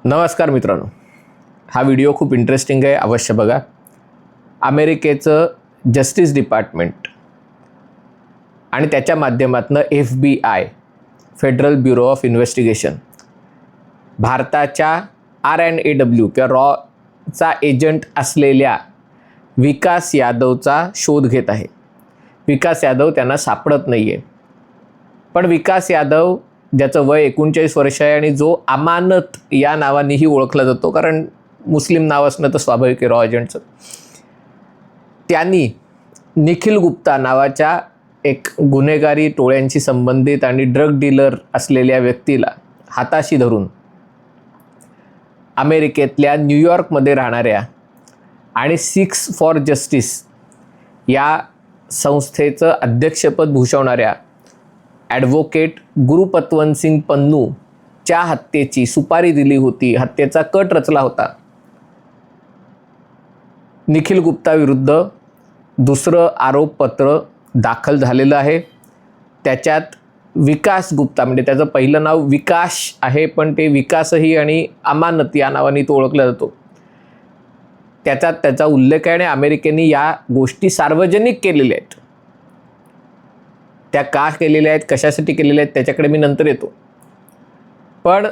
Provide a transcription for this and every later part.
नमस्कार मित्रांनो, हा व्हिडिओ खूप इंटरेस्टिंग आहे, अवश्य बघा. अमेरिकेचं जस्टिस डिपार्टमेंट आणि त्याच्या माध्यमातून FBI federal bureau of investigation भारताच्या RNAW किंवा रॉचा एजंट असलेल्या विकास यादवचा शोध घेत आहे. विकास यादव त्यांना सापडत नाही आहे. पण विकास यादव ज्याचं वय 39 वर्ष आहे आणि जो अमानत या नावानेही ओळखला जातो, कारण मुस्लिम नाव असणं तर स्वाभाविक आहे रॉ एजंटचं, त्यांनी निखिल गुप्ता नावाच्या एक गुन्हेगारी टोळ्यांशी संबंधित आणि ड्रग डीलर असलेल्या व्यक्तीला हाताशी धरून अमेरिकेतल्या न्यूयॉर्कमध्ये राहणाऱ्या आणि सिक्स फॉर जस्टिस या संस्थेचं अध्यक्षपद भूषवणाऱ्या ॲडव्होकेट गुरुपत्वंत सिंग पन्नूच्या हत्येची सुपारी दिली होती, हत्येचा कट रचला होता. निखिल गुप्ता विरुद्ध दुसरं आरोपपत्र दाखल झालेलं आहे. त्याच्यात विकास गुप्ता, म्हणजे त्याचं पहिलं नाव विकास आहे, पण ते विकासही आणि अमानत या नावाने तो ओळखला जातो. त्याच्यात त्याचा उल्लेख आहे आणि अमेरिकेने या गोष्टी सार्वजनिक केलेल्या आहेत. त्या का केलेल्या आहेत, कशासाठी केलेल्या आहेत, त्याच्याकडे मी नंतर येतो. पण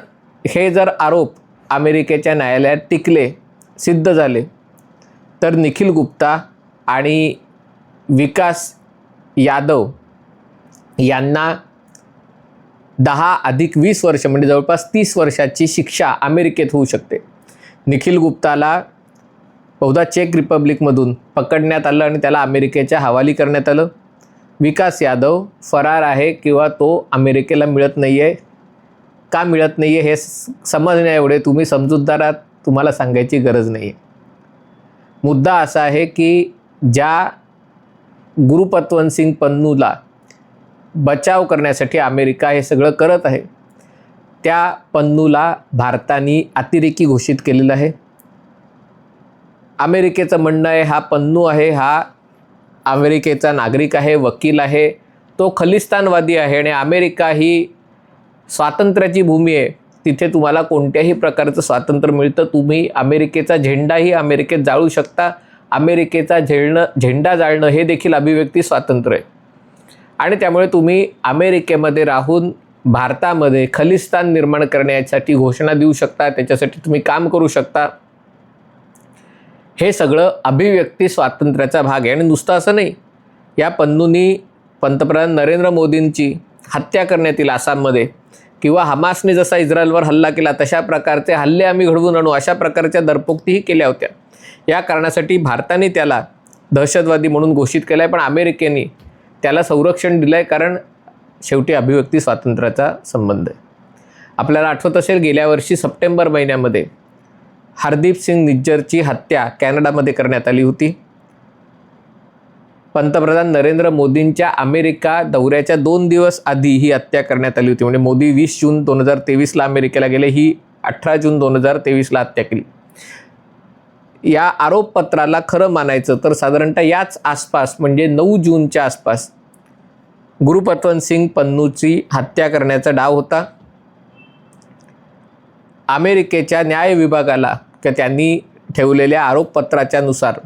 हे जर आरोप अमेरिकेच्या न्यायालयात टिकले, सिद्ध झाले, तर निखिल गुप्ता आणि विकास यादव यांना 10+20 वर्ष म्हणजे जवळपास 30 वर्षाची शिक्षा अमेरिकेत होऊ शकते. निखिल गुप्ताला बहुधा चेक रिपब्लिकमधून पकडण्यात आलं आणि त्याला अमेरिकेच्या हवाली करण्यात आलं. विकास यादव फरार आहे किंवा तो अमेरिकेला मिळत नाही आहे. का मिळत नाही आहे हे समजण्या एवढे तुम्ही समजूतदार आहात, तुम्हाला सांगायची गरज नाही आहे. मुद्दा असा आहे की ज्या गुरुपत्वंत सिंग पन्नूला बचाव करण्यासाठी अमेरिका हे सगळं करत आहे, त्या पन्नूला भारताने अतिरेकी घोषित केलेलं आहे. अमेरिकेचं म्हणणं आहे हा पन्नू आहे, हा अमेरिकेचा नागरिक आहे, वकील आहे, तो खलिस्तानवादी आहे आणि अमेरिका ही स्वातंत्र्याची भूमी आहे, तिथे तुम्हाला कोणत्याही प्रकारचं स्वातंत्र्य मिळतं. तुम्ही अमेरिकेचा झेंडाही अमेरिकेत जाळू शकता. अमेरिकेचा झेंडा जाळणं हे देखील अभिव्यक्ती स्वातंत्र्य आहे आणि त्यामुळे तुम्ही अमेरिकेमध्ये राहून भारतामध्ये खलिस्तान निर्माण करण्यासाठी घोषणा देऊ शकता, त्याच्यासाठी तुम्ही काम करू शकता. हे सगळं अभिव्यक्ती स्वातंत्र्याचा भाग आहे. आणि नुसतं असं नाही, या पन्नूंनी पंतप्रधान नरेंद्र मोदींची हत्या करण्यात येईल आसाममध्ये, किंवा हमासने जसा इस्रायलवर हल्ला केला तशा प्रकारचे हल्ले आम्ही घडवून आणू, अशा प्रकारच्या दरपोक्तीही केल्या होत्या. या कारणासाठी भारताने त्याला दहशतवादी म्हणून घोषित केलं आहे, पण अमेरिकेने त्याला संरक्षण दिलं आहे, कारण शेवटी अभिव्यक्ती स्वातंत्र्याचा संबंध आहे. आपल्याला आठवत असेल, गेल्या वर्षी सप्टेंबर महिन्यामध्ये हरदीप सिंग निज्जरची हत्या कॅनडामध्ये करण्यात आली होती. पंतप्रधान नरेंद्र मोदींच्या अमेरिका दौऱ्याच्या 2 दिवस आधी ही हत्या करण्यात आली होती. म्हणजे मोदी 20 जून 2023ला अमेरिकेला गेले, ही 18 जून 2023ला हत्या केली. या आरोपपत्राला खरं मानायचं तर साधारणतः याच आसपास, म्हणजे 9 जूनच्या आसपास गुरुपत्वंत सिंग पन्नूची हत्या करण्याचा डाव होता. अमेरिकेच्या न्याय विभागाला किंवा त्यांनी ठेवलेल्या आरोपपत्राच्या नुसार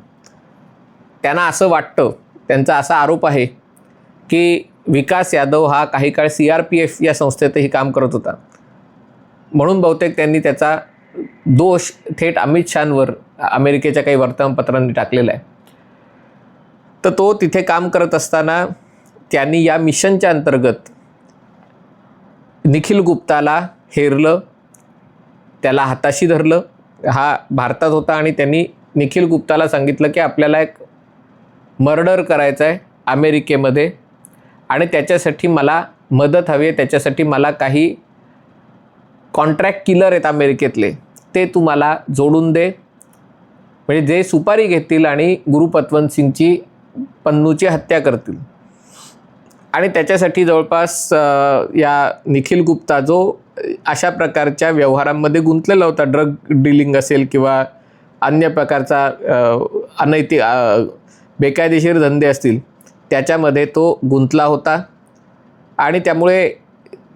त्यांना असं वाटतं, त्यांचा असा आरोप आहे की विकास यादव हा काही काळ CRPF या संस्थेतही काम करत होता, म्हणून बहुतेक त्यांनी त्याचा दोष थेट अमित शहांवर अमेरिकेच्या काही वर्तमानपत्रांनी टाकलेला आहे. तर तो तिथे काम करत असताना त्यांनी या मिशनच्या अंतर्गत निखिल गुप्ताला हेरलं, त्याला हाताशी धरलं. हा भारतात होता आणि त्यांनी निखिल गुप्ताला सांगितलं की आपल्याला एक मर्डर करायचं आहे अमेरिकेमध्ये आणि त्याच्यासाठी मला मदत हवी आहे, त्याच्यासाठी मला काही कॉन्ट्रॅक्ट किलर आहेत अमेरिकेतले, ते तुम्हाला जोडून दे, म्हणजे जे सुपारी घेतील आणि गुरुपत्वंत सिंगची पन्नूची हत्या करतील. आणि त्याच्यासाठी जवळपास या निखिल गुप्ता जो अशा प्रकारच्या व्यवहारांमध्ये गुंतलेला होता, ड्रग डीलिंग असेल किंवा अन्य प्रकारचा अनैतिक बेकायदेशीर धंदे असतील, त्याच्यामध्ये तो गुंतला होता आणि त्यामुळे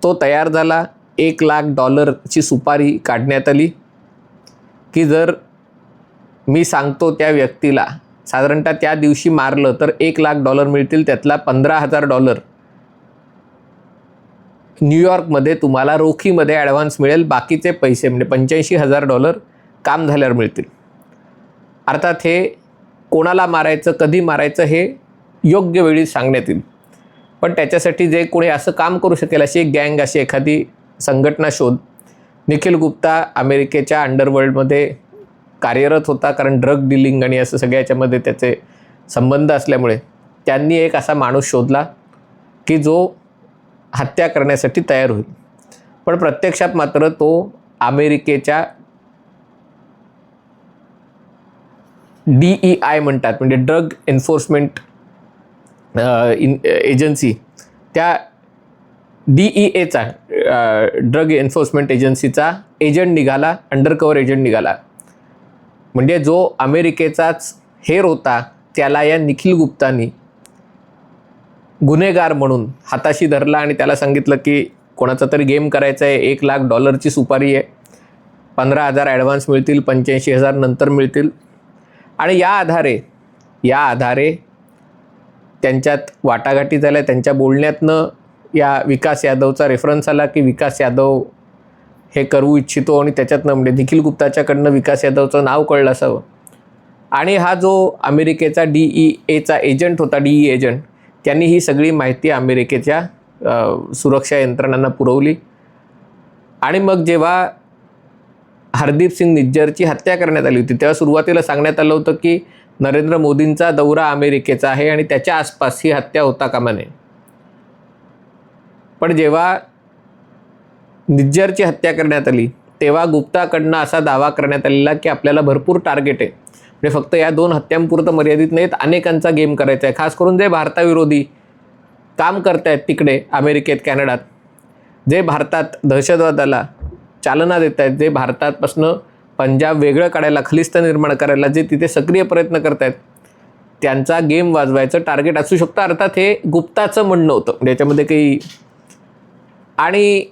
तो तयार झाला. $1 लाख सुपारी काढण्यात आली की जर मी सांगतो त्या व्यक्तीला साधारणतः त्या दिवशी मारलं तर $1,00,000 मिळतील, त्यातला $15,000 न्यूयॉर्कमध्ये तुम्हाला रोखीमध्ये ॲडव्हान्स मिळेल, बाकीचे पैसे म्हणजे $85,000 काम झाल्यावर मिळतील. अर्थात हे कोणाला मारायचं, कधी मारायचं हे योग्य वेळी सांगण्यात येईल. पण त्याच्यासाठी जे कोणी असं काम करू शकेल अशी एक गँग, अशी एखादी संघटना शोध. निखिल गुप्ता अमेरिकेच्या अंडरवर्ल्डमध्ये कार्यरत होता, कारण ड्रग डिलिंग आणि असं सगळ्या याच्यामध्ये त्याचे संबंध असल्यामुळे त्यांनी एक असा माणूस शोधला की जो हत्या करण्यासाठी तयार होईल. पण प्रत्यक्षात मात्र तो अमेरिकेच्या DEI म्हणतात, म्हणजे ड्रग एन्फोर्समेंट एजन्सी, त्या DEAचा ड्रग एन्फोर्समेंट एजन्सीचा एजंट निघाला, अंडरकव्हर एजंट निघाला. म्हणजे जो अमेरिकेचाच हेर होता त्याला या निखिल गुप्तानी गुन्हेगार म्हणून हाताशी धरला आणि त्याला सांगितलं की कोणाचा तरी गेम करायचा आहे, $1,00,000 सुपारी आहे, 15,000 ॲडव्हान्स मिळतील, 85,000 नंतर मिळतील. आणि या आधारे त्यांच्यात वाटाघाटी झाल्या. त्यांच्या बोलण्यातनं या विकास यादवचा रेफरन्स आला की विकास यादव हे करू इच्छितो, आणि त्याच्यातनं म्हणजे निखिल गुप्ताच्याकडनं विकास यादवचं नाव कळलं असावं. आणि हा जो अमेरिकेचा DEAचा एजंट होता, DE एजंट, त्यांनी ही सगळी माहिती अमेरिकेच्या सुरक्षा यंत्रणांना पुरवली. आणि मग जेव्हा हरदीप सिंग निज्जरची हत्या करण्यात आली होती तेव्हा सुरुवातीला सांगण्यात आलं होतं की नरेंद्र मोदींचा दौरा अमेरिकेचा आहे आणि त्याच्या आसपास ही हत्या होता कामा नये. पण जेव्हा निज्जरची हत्या करण्यात आली तेव्हा गुप्ताकडनं असा दावा करण्यात आलेला की आपल्याला भरपूर टार्गेट आहे, म्हणजे फक्त या 2 हत्यांपुरतं मर्यादित नाहीत, अनेकांचा गेम करायचा आहे. खास करून जे भारताविरोधी काम करत आहेत तिकडे अमेरिकेत, कॅनडात, जे भारतात दहशतवादाला चालना देत आहेत, जे भारतापासून पंजाब वेगळं काढायला, खलिस्तान निर्माण करायला जे तिथे सक्रिय प्रयत्न करत आहेत, त्यांचा गेम वाजवायचं टार्गेट असू शकतं. अर्थात हे गुप्ताचं म्हणणं होतं, म्हणजे याच्यामध्ये काही. आणि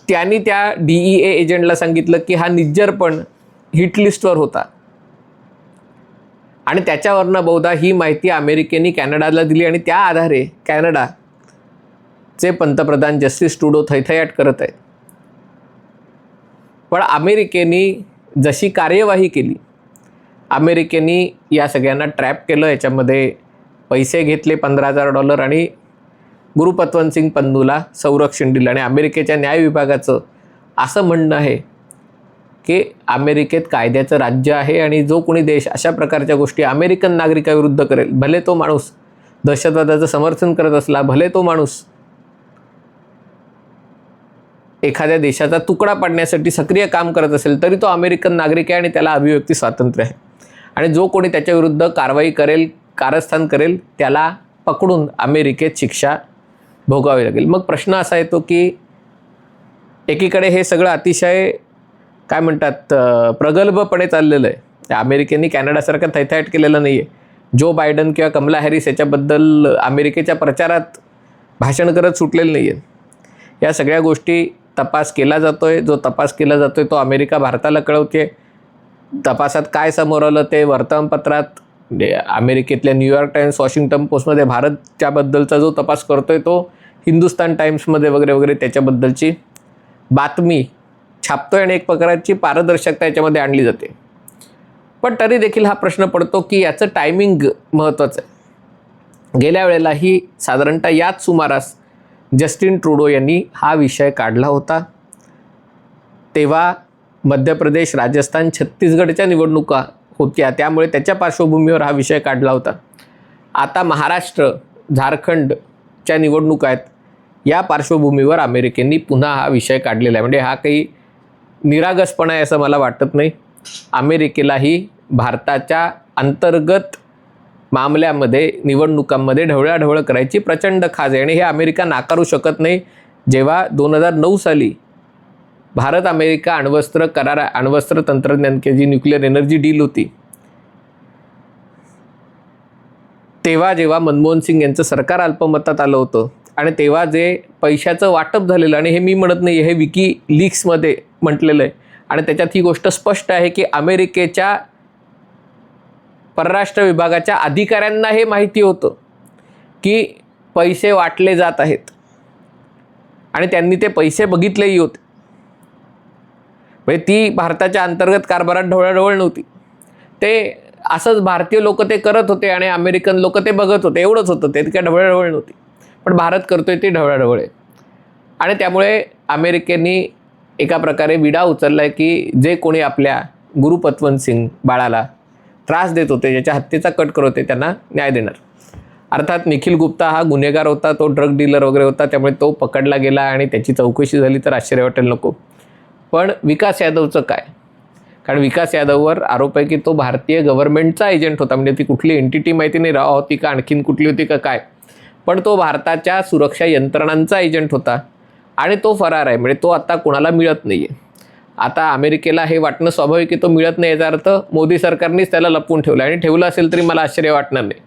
त्यांनी त्या DEA एजंटला सांगितलं की हा निज्जर पण हिट लिस्टवर होता, आणि त्याच्यावरनं बहुधा ही माहिती अमेरिकेने कॅनडाला दिली, आणि त्या आधारे कॅनडाचे पंतप्रधान जस्टिस ट्रुडो थैथयाट करत आहेत. पण अमेरिकेने जशी कार्यवाही केली, अमेरिकेने या सगळ्यांना ट्रॅप केलं, याच्यामध्ये पैसे घेतले $15,000 आणि गुरुपत्वंत सिंग पन्नूला संरक्षण दिलं. आणि अमेरिकेच्या न्याय विभागाचं असं म्हणणं आहे की अमेरिकेत कायद्याचं राज्य आहे, आणि जो कोणी देश अशा प्रकारच्या गोष्टी अमेरिकन नागरिकाविरुद्ध करेल, भले तो माणूस दहशतवादाचं समर्थन करत असला, भले तो माणूस एखाद्या देशाचा तुकडा पाडण्यासाठी सक्रिय काम करत असेल, तरी तो अमेरिकन नागरिक आहे आणि त्याला अभिव्यक्ती स्वातंत्र्य आहे. आणि जो कोणी त्याच्याविरुद्ध कारवाई करेल, कारस्थान करेल, त्याला पकडून अमेरिकेत शिक्षा भोगावी लागेल. मग प्रश्न असा येतो की एकीकडे हे सगळं अतिशय काय म्हणतात प्रगल्भपणे चाललेलं आहे. अमेरिकेने कॅनडासारखं थैथयाट केलेलं नाही आहे. जो बायडन किंवा कमला हॅरिस याच्याबद्दल अमेरिकेच्या प्रचारात भाषण करत सुटलेलं नाही आहे. या सगळ्या गोष्टी तपास केला जातो आहे. जो तपास केला जातो आहे तो अमेरिका भारताला कळवते. तपासात काय समोर आलं ते वर्तमानपत्रात, अमेरिकेतल्या न्यूयॉर्क टाइम्स, वॉशिंग्टन पोस्टमध्ये भारतच्याबद्दलचा जो तपास करतो आहे तो हिंदुस्तान टाइम्समध्ये वगैरे वगैरे त्याच्याबद्दलची बातमी छापतो आहे, आणि एक प्रकारची पारदर्शकता याच्यामध्ये आणली जाते. पण तरी देखील हा प्रश्न पडतो की याचं टायमिंग महत्त्वाचं आहे. गेल्या वेळेलाही साधारणतः याच सुमारास जस्टिन ट्रुडो यांनी हा विषय काढला होता. तेव्हा मध्य प्रदेश, राजस्थान, छत्तीसगडच्या निवडणुका होत्या, त्यामुळे त्याच्या पार्श्वभूमीवर हा विषय काढला होता. आता महाराष्ट्र, झारखंडच्या निवडणुका आहेत, या पार्श्वभूमीवर अमेरिकेने पुन्हा हा विषय काढलेला आहे. म्हणजे हा काही निरागसपणा आहे असं मला वाटत नाही. अमेरिकेलाही भारताच्या अंतर्गत मामल्यामध्ये, निवडणुकांमध्ये ढवळाढवळ करायची प्रचंड खाज आहे, आणि हे अमेरिका नाकारू शकत नाही. जेव्हा 2009 साली भारत अमेरिका अण्वस्त्र तंत्रज्ञान की जी न्यूक्लिअर एनर्जी डील होती, तेव्हा जेव्हा मनमोहन सिंग यांचं सरकार अल्पमतात आलं होतं, आणि तेव्हा जे पैशाचं वाटप झालेलं, आणि हे मी म्हणत नाही, हे विकी लीक्समध्ये म्हटलेलं आहे, आणि त्याच्यात ही गोष्ट स्पष्ट आहे की अमेरिकेच्या परराष्ट्र विभागाच्या अधिकाऱ्यांना हे माहिती होतं की पैसे वाटले जात आहेत आणि त्यांनी ते पैसे बघितलेही होते. म्हणजे ती भारताच्या अंतर्गत कारभारात ढवळाढवळ नव्हती. ते असंच भारतीय लोक ते करत होते आणि अमेरिकन लोक ते बघत होते, एवढंच होतं. ते काय ढवळाढवळ नव्हती. पण भारत करतोय ती ढवळाढवळ आहे. आणि त्यामुळे अमेरिकेने एका प्रकारे विडा उचलला आहे की जे कोणी आपल्या गुरु पतवंत सिंग बाळाला त्रास देत होते, ज्याच्या हत्येचा कट करत होते, त्यांना न्याय देणार. अर्थात निखिल गुप्ता हा गुन्हेगार होता, तो ड्रग डीलर वगैरे होता, त्यामुळे तो पकडला गेला आणि त्याची चौकशी झाली तर आश्चर्य वाटेल नको. पण विकास यादवचं काय? कारण विकास यादववर आरोप आहे की तो भारतीय गव्हर्नमेंटचा एजंट होता. म्हणजे ती कुठली एंटिटी माहिती नाही, राव होती का आणखीन कुठली होती का काय, पण तो भारताच्या सुरक्षा यंत्रणांचा एजंट होता आणि तो फरार आहे. म्हणजे तो आता कोणाला मिळत नाही आहे. आता अमेरिकेला हे वाटणं स्वाभाविक की तो मिळत नाही, याचा अर्थ मोदी सरकारनेच त्याला लपवून ठेवलं आणि ठेवलं असेल तरी मला आश्चर्य वाटणार नाही.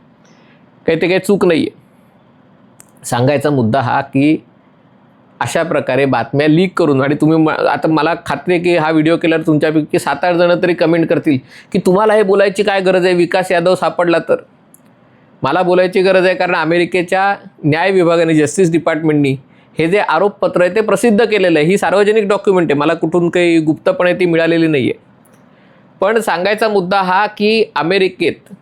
काही ते काही चूक नाही आहे. सांगायचा मुद्दा हा की अशा प्रकारे बातम्या लीक करून, आणि तुम्ही आता मला खात्री आहे की हा व्हिडिओ केल्यावर तुमच्यापैकी 7-8 जण तरी कमेंट करतील की तुम्हाला हे बोलायची काय गरज आहे, विकास यादव सापडला तर. मला बोलायची गरज आहे कारण अमेरिकेच्या न्याय विभागाने, जस्टिस डिपार्टमेंटनी हे जे आरोपपत्र आहे ते प्रसिद्ध केलेलं आहे. ही सार्वजनिक डॉक्युमेंट आहे, मला कुठून काही गुप्तपणे ती मिळालेली नाही आहे. पण सांगायचा मुद्दा हा की अमेरिकेत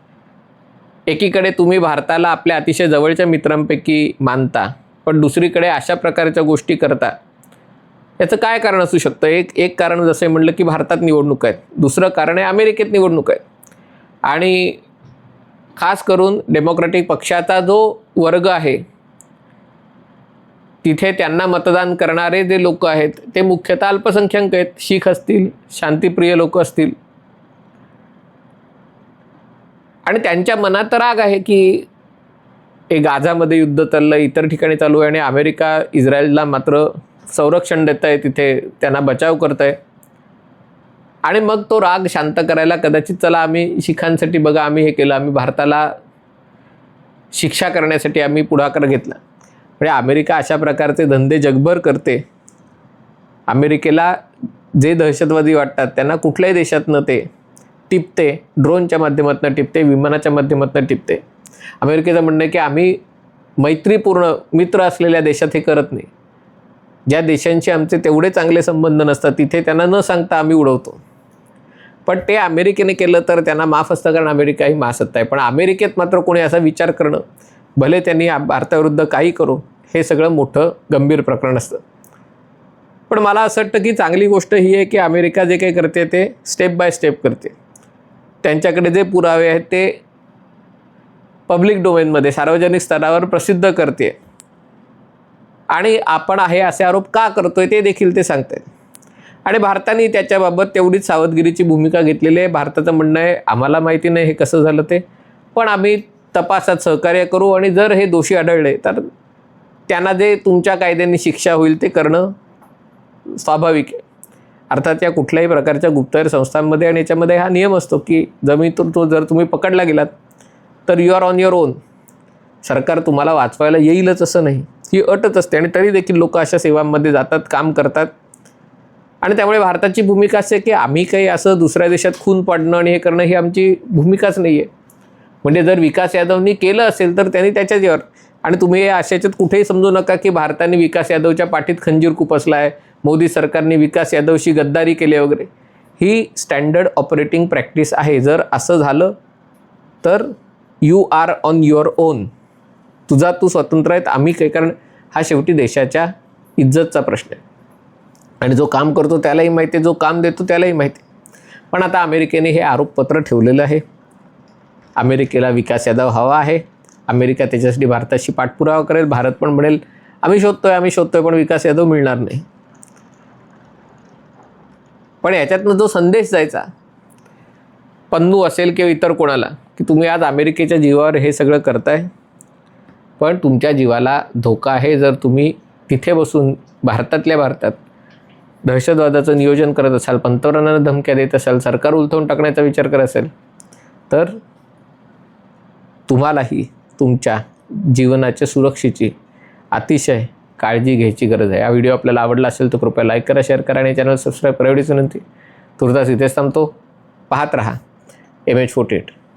एकीकडे तुम्ही भारताला आपल्या अतिशय जवळच्या मित्रांपैकी मानता, पण दुसरीकडे अशा प्रकारच्या गोष्टी करता. याचं काय कारण असू शकतं? एक कारण जसं म्हटलं की भारतात निवडणूक आहेत, दुसरं कारण आहे अमेरिकेत निवडणूक आहेत. आणि खास करून डेमोक्रॅटिक पक्षाचा जो वर्ग आहे तिथे त्यांना मतदान करणारे जे लोक आहेत ते मुख्यतः अल्पसंख्याक आहेत. शीख असतील, शांतिप्रिय लोक असतील, आणि त्यांच्या मनात राग आहे की गाझामध्ये युद्ध चाललं, इतर ठिकाणी चालू आहे आणि अमेरिका इस्रायलला मात्र संरक्षण देत आहे, तिथे त्यांना बचाव करत आहे. आणि मग तो राग शांत करायला कदाचित चला आम्ही शिखांसाठी बघा आम्ही हे केलं, आम्ही भारताला शिक्षा करण्यासाठी आम्ही पुढाकार घेतला. म्हणजे अमेरिका अशा प्रकारचे धंदे जगभर करते. अमेरिकेला जे दहशतवादी वाटतात त्यांना कुठल्याही देशातनं ते टिपते, ड्रोनच्या माध्यमातून टिपते, विमानाच्या माध्यमातून टिपते. अमेरिकेचं म्हणणं आहे की आम्ही मैत्रीपूर्ण मित्र असलेल्या देशात हे करत नाही. ज्या देशांशी आमचे तेवढे चांगले संबंध नसतात तिथे त्यांना न सांगता आम्ही उडवतो. पण ते अमेरिकेने केलं तर त्यांना माफ असतं, कारण अमेरिका ही महासत्ता आहे. पण अमेरिकेत मात्र कोणी असा विचार करणं, भले त्यांनी भारताविरुद्ध काही करू, हे सगळं मोठं गंभीर प्रकरण असतं. पण मला असं वाटतं की चांगली गोष्ट ही आहे की अमेरिका जे काही करते ते स्टेप बाय स्टेप करते. त्यांच्याकडे जे पुरावे आहेत ते पब्लिक डोमेनमध्ये, सार्वजनिक स्तरावर प्रसिद्ध करते. आणि आपण आहे असे आरोप का करतोय ते देखील ते सांगतात. आणि भारताने त्याच्याबाबत तेवढीच सावधगिरीची भूमिका घेतलेली आहे. भारताचं म्हणणं आहे आम्हाला माहिती नाही हे कसं झालं ते, पण आम्ही तपासात सहकार्य करू आणि जर हे दोषी आढळले तर त्यांना जे तुमच्या कायद्यांनी शिक्षा होईल ते करणं स्वाभाविक आहे. अर्थात या कुठल्याही प्रकारच्या गुप्तहेर संस्थांमध्ये आणि याच्यामध्ये हा नियम असतो की जमीतून तो जर तुम्ही पकडला गेलात तर you are on your own. सरकार तुम्हाला वाचवायला येईलच असं नाही, ही अटच असते. आणि तरी देखील लोक अशा सेवांमध्ये जातात, काम करतात. आणि त्यामुळे भारताची भूमिका असे की आम्ही काही असं दुसऱ्या देशात खून पाडणं आणि हे करणं ही आमची भूमिकाच नाही आहे. म्हणजे जर विकास यादवनी केलं असेल तर त्यांनी त्याच्या जीवावर, आणि तुम्ही अशाच्यात कुठेही समजू नका की भारताने विकास यादवच्या पाठीत खंजीर खुपसला आहे, मोदी सरकारने विकास यादवशी गद्दारी केली वगैरे. ही स्टँडर्ड ऑपरेटिंग प्रॅक्टिस आहे. जर असं झालं तर you are on your own, तुझा तू स्वतंत्र आहेत, आम्ही काही. कारण हा शेवटी देशाच्या इज्जतचा प्रश्न आहे आणि जो काम करतो त्यालाही माहिती आहे, जो काम देतो त्यालाही माहिती आहे. पण आता अमेरिकेने हे आरोपपत्र ठेवलेलं आहे. अमेरिकेला विकास यादव हवा आहे. अमेरिका त्याच्यासाठी भारताशी पाठपुरावा करेल. भारत पण म्हणेल आम्ही शोधतोय पण विकास यादव मिळणार नाही. पण याच्यातनं जो संदेश जायचा पन्नू असेल किंवा इतर कोणाला की तुम्ही आज अमेरिकेच्या जीवावर हे सगळं करताय, पण तुमच्या जीवाला धोका आहे. जर तुम्ही तिथे बसून भारतातल्या भारतात दहशतवादाचं नियोजन करत असाल, पंतप्रधानांना धमक्या देत असाल, सरकार उलथवून टाकण्याचा विचार करत असेल तर तुम्हालाही तुमच्या जीवनाच्या सुरक्षेची अतिशय काळजी घ्यायची गरज आहे. हा व्हिडिओ आपल्याला आवडला असेल तर कृपया लाईक करा, शेअर करा आणि चॅनल सबस्क्राईब करा. एवढीच विनंती. तुर्तास इथेच थांबतो. पाहत रहा MH48.